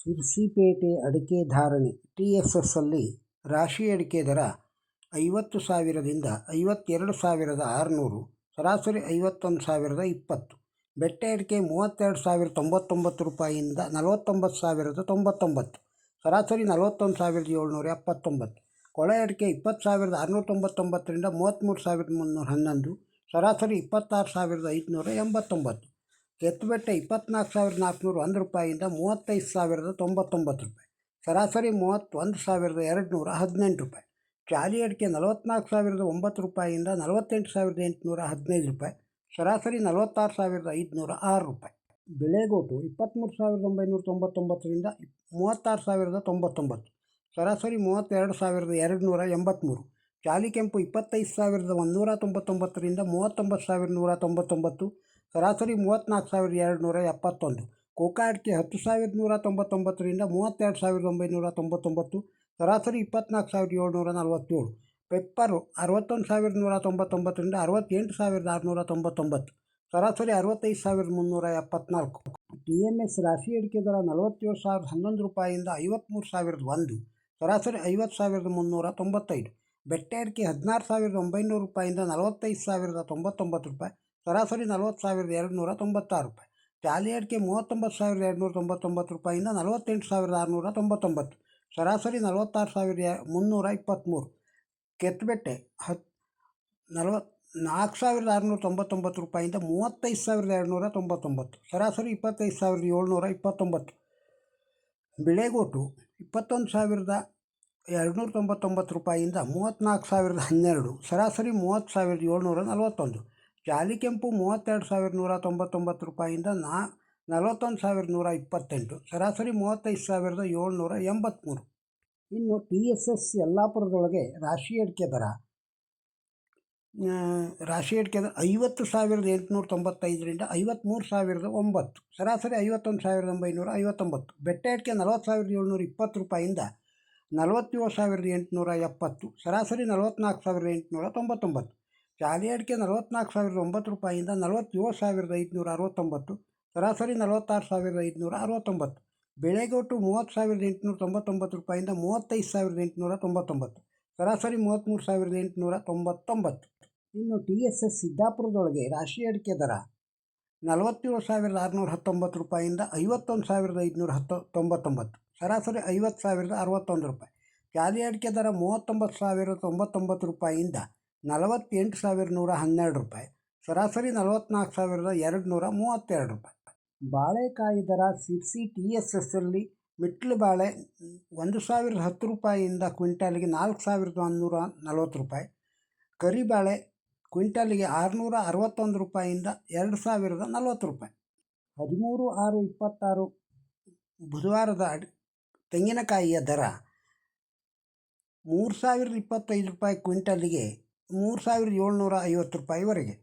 ಸಿರ್ಸಿಪೇಟೆ ಅಡಿಕೆ ಧಾರಣೆ TSSಲ್ಲಿ ರಾಶಿ ಅಡಿಕೆ ದರ 50,000ದಿಂದ 52,600, ಸರಾಸರಿ 51,020. ಬೆಟ್ಟೆ ಅಡಿಕೆ 32,099 ರೂಪಾಯಿಯಿಂದ 49,099, ಸರಾಸರಿ 41,779. ಕೊಳೆ ಅಡಿಕೆ 20,699ರಿಂದ 33,311, ಸರಾಸರಿ 26,589. ಕೆತ್ತುಬೆಟ್ಟೆ 24,401 ರೂಪಾಯಿಯಿಂದ 35,099 ರೂಪಾಯಿ, ಸರಾಸರಿ 31,218 ರೂಪಾಯಿ. ಚಾಲಿ ಅಡಿಕೆ 44,009 ರೂಪಾಯಿಯಿಂದ 48,815 ರೂಪಾಯಿ, ಸರಾಸರಿ 46,506 ರೂಪಾಯಿ. ಬೆಳೆಗೋಟು 23,999ರಿಂದ 36,099, ಸರಾಸರಿ 32,283. ಚಾಲಿ ಕೆಂಪು 25,199ರಿಂದ 39,199, ಸರಾಸರಿ 34,271. ಕೋಕಾ ಅಡಿಕೆ 10,199ರಿಂದ 32,999, ಸರಾಸರಿ 24,747. ಪೆಪ್ಪರು 61,199ರಿಂದ 68,699, ಸರಾಸರಿ 65,374. TMS ರಾಶಿ ಅಡಿಕೆ ದರ 47,011 ರೂಪಾಯಿಯಿಂದ 53,001, ಸರಾಸರಿ 50,395. ಬೆಟ್ಟೆ ಅಡಿಕೆ 16,900 ರೂಪಾಯಿಯಿಂದ 45,099 ರೂಪಾಯಿ, ಸರಾಸರಿ 40,296 ರೂಪಾಯಿ. ಚಾಲಿ ಅಡಿಕೆ 39,299 ರೂಪಾಯಿಯಿಂದ 48,699, ಸರಾಸರಿ 46,323. ಕೆತ್ತುಬೆಟ್ಟೆ 4,699 ರೂಪಾಯಿಯಿಂದ 35,299, ಸರಾಸರಿ 25,729. ಬಿಳೆಗೋಟು 21,299 ರೂಪಾಯಿಯಿಂದ 34,012, ಸರಾಸರಿ 30,741. ಚಾಲಿ ಕೆಂಪು 32,199 ರೂಪಾಯಿಯಿಂದ 41,128, ಸರಾಸರಿ 35,783. ಇನ್ನು TSS ಯಲ್ಲಾಪುರದೊಳಗೆ ರಾಶಿ ಅಡಿಕೆ ದರ 50,895ರಿಂದ 53,009, ಸರಾಸರಿ 51,959. ಬೆಟ್ಟೆ ಅಡಿಕೆ 40,720 ರೂಪಾಯಿಯಿಂದ 47,870, ಸರಾಸರಿ 44,899. ಚಾಲಿ ಅಡಿಕೆ 44,009 ರೂಪಾಯಿಯಿಂದ 47,569, ಸರಾಸರಿ 46,569. ಬೆಳೆಗೋಟು 30,899 ರೂಪಾಯಿಯಿಂದ 35,899, ಸರಾಸರಿ 33,899. ಇನ್ನು TSS ಸಿದ್ದಾಪುರದೊಳಗೆ ರಾಶಿ ಅಡಿಕೆ ದರ 47,619 ರೂಪಾಯಿಯಿಂದ 51,599, ಸರಾಸರಿ 50,061 ರೂಪಾಯಿ. ಚಾಲಿ ಅಡಿಕೆ ದರ 39,099 ರೂಪಾಯಿಯಿಂದ 48,112 ರೂಪಾಯಿ, ಸರಾಸರಿ 44,232 ರೂಪಾಯಿ. ಬಾಳೆಕಾಯಿ ದರ ಸಿರ್ಸಿ TSSಲ್ಲಿ ಮಿಟ್ಲು ಬಾಳೆ 1,010 ರೂಪಾಯಿಯಿಂದ ಕ್ವಿಂಟಾಲಿಗೆ 4,140 ರೂಪಾಯಿ, ಕರಿಬಾಳೆ ಕ್ವಿಂಟಾಲಿಗೆ 661 ರೂಪಾಯಿಯಿಂದ 2,040 ರೂಪಾಯಿ. 13/6/26 ಬುಧವಾರದ ತೆಂಗಿನಕಾಯಿಯ ದರ 3,025 ರೂಪಾಯಿ ಕ್ವಿಂಟಾಲಿಗೆ 3,750 ರೂಪಾಯಿವರೆಗೆ.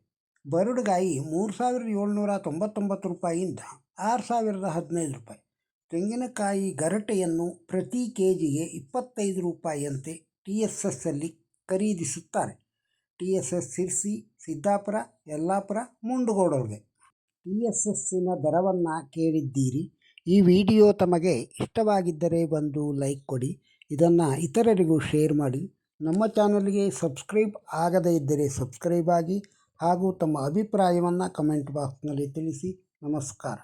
ಬರಡುಗಾಯಿ 3,799 ರೂಪಾಯಿಯಿಂದ 6,015 ರೂಪಾಯಿ. ತೆಂಗಿನಕಾಯಿ ಗರಟೆಯನ್ನು ಪ್ರತಿ ಕೆಜಿಗೆ 25 ರೂಪಾಯಿಯಂತೆ TSSಲ್ಲಿ ಖರೀದಿಸುತ್ತಾರೆ. TSS ಸಿರ್ಸಿ, ಸಿದ್ದಾಪುರ, ಯಲ್ಲಾಪುರ, ಮುಂಡಗೋಡೊಳಗೆ. TSSನ ದರವನ್ನು ಕೇಳಿದ್ದೀರಿ. ಈ ವಿಡಿಯೋ ತಮಗೆ ಇಷ್ಟವಾಗಿದ್ದರೆ ಒಂದು ಲೈಕ್ ಕೊಡಿ, ಇದನ್ನು ಇತರರಿಗೂ ಶೇರ್ ಮಾಡಿ. ನಮ್ಮ ಚಾನಲ್ಗೆ ಸಬ್ಸ್ಕ್ರೈಬ್ ಆಗದೇ ಇದ್ದರೆ ಸಬ್ಸ್ಕ್ರೈಬ್ ಆಗಿ ಹಾಗೂ ತಮ್ಮ ಅಭಿಪ್ರಾಯವನ್ನು ಕಮೆಂಟ್ ಬಾಕ್ಸ್ನಲ್ಲಿ ತಿಳಿಸಿ. ನಮಸ್ಕಾರ.